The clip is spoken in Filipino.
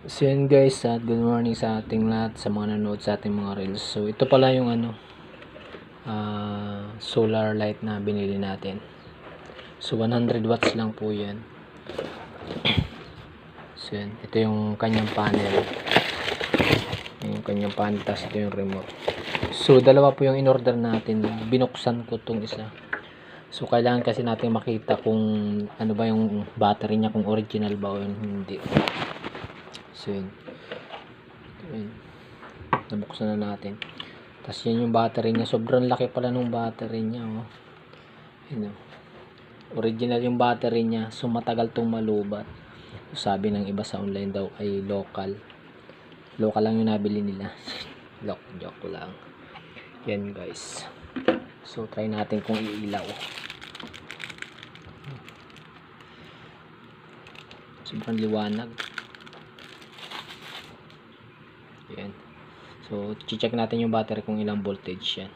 So yun guys, at good morning sa ating lahat, sa mga nanonood sa ating mga reels. So ito pala yung solar light na binili natin. So 100 watts lang po yan. So yan, ito yung kanyang panel. Yung kanyang panel, tapos ito yung remote. So dalawa po yung in-order natin. Binuksan ko tong isa. So kailangan kasi natin makita kung ano ba yung battery niya, kung original ba o hindi. So yun. Nabuksan na natin. Tapos yan yung battery niya. Sobrang laki pala nung battery niya. Oh. Yun, oh. Original yung battery niya. So matagal tong malubat. So, sabi ng iba sa online daw ay local. Local lang yung nabili nila. Joke lang. Yan guys. So try natin kung iilaw. Sobrang liwanag. Yan. So, check natin yung battery kung ilang voltage yan.